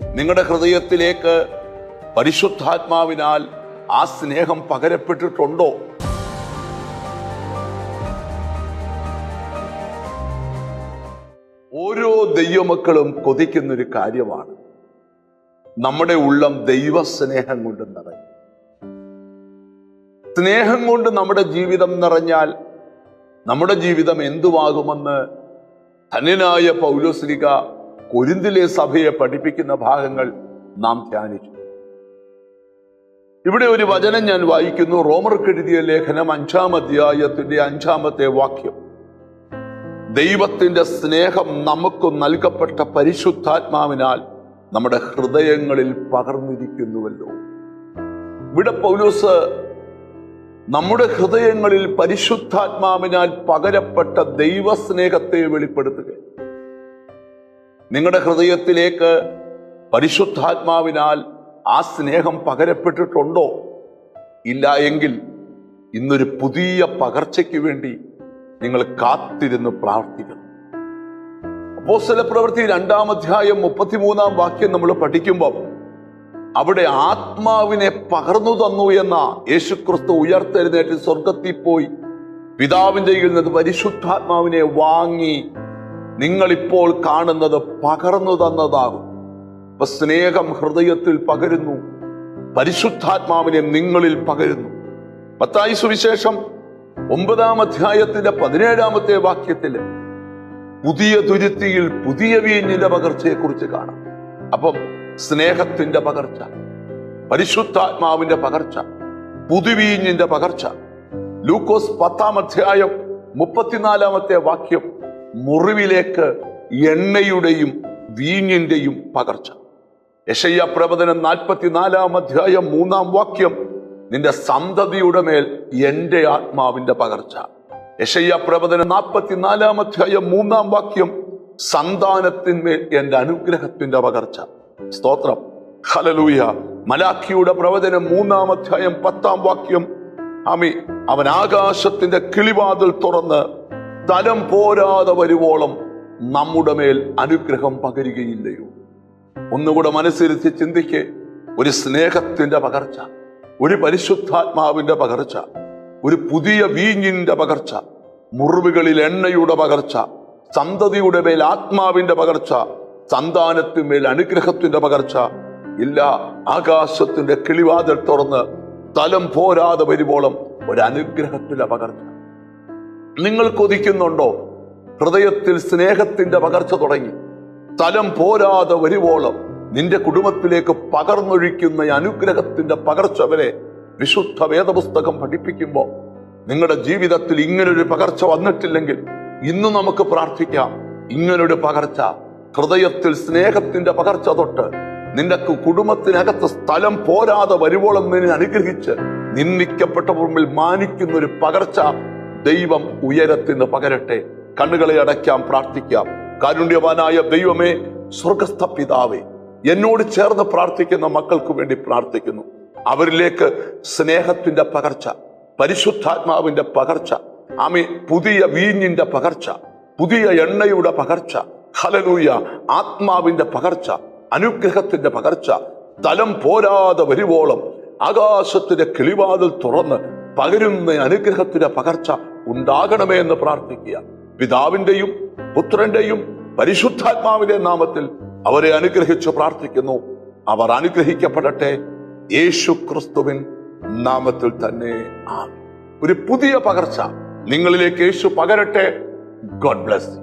നിങ്ങളുടെ ഹൃദയത്തിലേക്ക് പരിശുദ്ധാത്മാവിനാൽ ആ സ്നേഹം പകരപ്പെട്ടിട്ടുണ്ടോ? ഓരോ ദൈവമക്കളും കൊതിക്കുന്നൊരു കാര്യമാണ് നമ്മുടെ ഉള്ളം ദൈവസ്നേഹം കൊണ്ട് നിറയും. സ്നേഹം കൊണ്ട് നമ്മുടെ ജീവിതം നിറഞ്ഞാൽ നമ്മുടെ ജീവിതം എന്തുവാകുമെന്ന് ധന്യനായ പൗലോസ്ലീഹ കൊരിന്തിലെ സഭയെ പഠിപ്പിക്കുന്ന ഭാഗങ്ങൾ നാം ധ്യാനിച്ചു. ഇവിടെ ഒരു വചനം ഞാൻ വായിക്കുന്നു. റോമർക്കെഴുതിയ ലേഖനം 5-ാം അധ്യായത്തിന്റെ 5-ാമത്തെ വാക്യം. ദൈവത്തിന്റെ സ്നേഹം നമുക്ക് നൽകപ്പെട്ട പരിശുദ്ധാത്മാവിനാൽ നമ്മുടെ ഹൃദയങ്ങളിൽ പകർന്നിരിക്കുന്നുവല്ലോ. ഇവിടെ പൗലോസ് നമ്മുടെ ഹൃദയങ്ങളിൽ പരിശുദ്ധാത്മാവിനാൽ പകരപ്പെട്ട ദൈവസ്നേഹത്തെ വെളിപ്പെടുത്തുക. നിങ്ങളുടെ ഹൃദയത്തിലേക്ക് പരിശുദ്ധാത്മാവിനാൽ ആ സ്നേഹം പകരപ്പെട്ടിട്ടുണ്ടോ? ഇല്ല എങ്കിൽ ഇന്നൊരു പുതിയ പകർച്ചയ്ക്ക് വേണ്ടി നിങ്ങൾ കാത്തിരുന്ന് പ്രാർത്ഥിക്കണം. അപ്പോസ്തലപ്രവൃത്തി 2-ാം അധ്യായം 33-ാം വാക്യം നമ്മൾ പഠിക്കുമ്പോൾ അവിടെ ആത്മാവിനെ പകർന്നു തന്നു എന്ന യേശുക്രിസ്തു ഉയർത്തെഴുന്നേറ്റ് സ്വർഗത്തിൽ പോയി പിതാവിന്റെ കയ്യിൽ നിന്ന് പരിശുദ്ധാത്മാവിനെ വാങ്ങി നിങ്ങളിപ്പോൾ കാണുന്നത് പകർന്നു തന്നതാകും. അപ്പൊ സ്നേഹം ഹൃദയത്തിൽ പകരുന്നു, പരിശുദ്ധാത്മാവിനെ നിങ്ങളിൽ പകരുന്നു. മത്തായി സുവിശേഷം 9-ാം അധ്യായത്തിന്റെ 17-ാമത്തെ വാക്യത്തില് പുതിയ തുരുത്തിയിൽ പുതിയ വീഞ്ഞിന്റെ പകർച്ചയെ കുറിച്ച് കാണാം. അപ്പം സ്നേഹത്തിന്റെ പകർച്ച, പരിശുദ്ധാത്മാവിന്റെ പകർച്ച, പുതുവീഞ്ഞിന്റെ പകർച്ച. ലൂക്കോസ് 10-ാം അധ്യായം 34-ാമത്തെ വാക്യം മുറിവിലേക്ക് എണ്ണയുടെയും വീഞ്ഞിന്റെയും പകർച്ച. യെശയ്യാ പ്രവചനം 44-ാം അധ്യായം 3-ാം വാക്യം നിന്റെ സന്തതിയുടെ മേൽ എന്റെ ആത്മാവിന്റെ പകർച്ച. യെശയ്യാ പ്രവചനം 44-ാം അധ്യായം 3-ാം വാക്യം സന്താനത്തിന്മേൽ എന്റെ അനുഗ്രഹത്തിന്റെ പകർച്ച. സ്തോത്രം, ഹല്ലേലൂയ. മലാഖിയുടെ പ്രവചനം 3-ാം അധ്യായം 10-ാം വാക്യം അവൻ ആകാശത്തിന്റെ കിളിവാതിൽ തുറന്ന് തലം പോരാതെ വരുവോളം നമ്മുടെ മേൽ അനുഗ്രഹം പകരുകയില്ലയോ? ഒന്നുകൂടെ മനസ്സിരുത്തി ചിന്തിക്ക്. ഒരു സ്നേഹത്തിന്റെ പകർച്ച, ഒരു പരിശുദ്ധാത്മാവിന്റെ പകർച്ച, ഒരു പുതിയ വീഞ്ഞിന്റെ പകർച്ച, മുറിവുകളിൽ എണ്ണയുടെ പകർച്ച, സന്തതിയുടെ മേൽ ആത്മാവിന്റെ പകർച്ച, സന്താനത്തിന്മേൽ അനുഗ്രഹത്തിന്റെ പകർച്ച. ഇല്ല, ആകാശത്തിന്റെ കിളിവാതിൽ തുറന്ന് തലം പോരാതെ വരുവോളം ഒരു അനുഗ്രഹത്തിന്റെ പകർച്ച. നിങ്ങൾ കൊതിക്കുന്നുണ്ടോ? ഹൃദയത്തിൽ സ്നേഹത്തിന്റെ പകർച്ച തുടങ്ങി തലം പോരാതെ വരുവോളം നിന്റെ കുടുംബത്തിലേക്ക് പകർന്നൊഴിക്കുന്ന അനുഗ്രഹത്തിന്റെ പകർച്ച വരെ വിശുദ്ധ വേദപുസ്തകം പഠിപ്പിക്കുമ്പോൾ നിങ്ങളുടെ ജീവിതത്തിൽ ഇങ്ങനൊരു പകർച്ച വന്നിട്ടില്ലെങ്കിൽ ഇന്ന് നമുക്ക് പ്രാർത്ഥിക്കാം. ഇങ്ങനൊരു പകർച്ച ഹൃദയത്തിൽ സ്നേഹത്തിന്റെ പകർച്ച തൊട്ട് നിന്റെ കുടുംബത്തിനകത്ത് സ്ഥലം പോരാതെ വരുവോളം നിന്നെ അനുഗ്രഹിച്ച് നിന്ദിക്കപ്പെട്ട മുമ്പിൽ മാനിക്കുന്ന ഒരു പകർച്ച ദൈവം ഉയരത്തിന് പകരട്ടെ. കണ്ണുകളെ അടയ്ക്കാം, പ്രാർത്ഥിക്കാം. കാരുണ്യവാനായ ദൈവമേ, സ്വർഗസ്ഥ പിതാവേ, എന്നോട് ചേർന്ന് പ്രാർത്ഥിക്കുന്ന മക്കൾക്ക് വേണ്ടി പ്രാർത്ഥിക്കുന്നു. അവരിലേക്ക് സ്നേഹത്തിന്റെ പകർച്ച, പരിശുദ്ധാത്മാവിന്റെ പകർച്ച, പുതിയ വീഞ്ഞിന്റെ പകർച്ച, പുതിയ എണ്ണയുടെ പകർച്ച, ഹല്ലേലൂയ, ആത്മാവിന്റെ പകർച്ച, അനുഗ്രഹത്തിന്റെ പകർച്ച, തലം പോരാതെ വരുവോളം ആകാശത്തിന്റെ കിളിവാതിൽ തുറന്ന് പകരുന്ന അനുഗ്രഹത്തിന്റെ പകർച്ച ഉണ്ടാകണമേ എന്ന് പ്രാർത്ഥിക്കുക. പിതാവിന്റെയും പുത്രന്റെയും പരിശുദ്ധാത്മാവിന്റെ നാമത്തിൽ അവരെ അനുഗ്രഹിച്ച് പ്രാർത്ഥിക്കുന്നു. അവർ അനുഗ്രഹിക്കപ്പെടട്ടെ, യേശു ക്രിസ്തുവിൻ നാമത്തിൽ തന്നെ. ഒരു പുതിയ പകർച്ച നിങ്ങളിലേക്ക് യേശു പകരട്ടെ. God bless.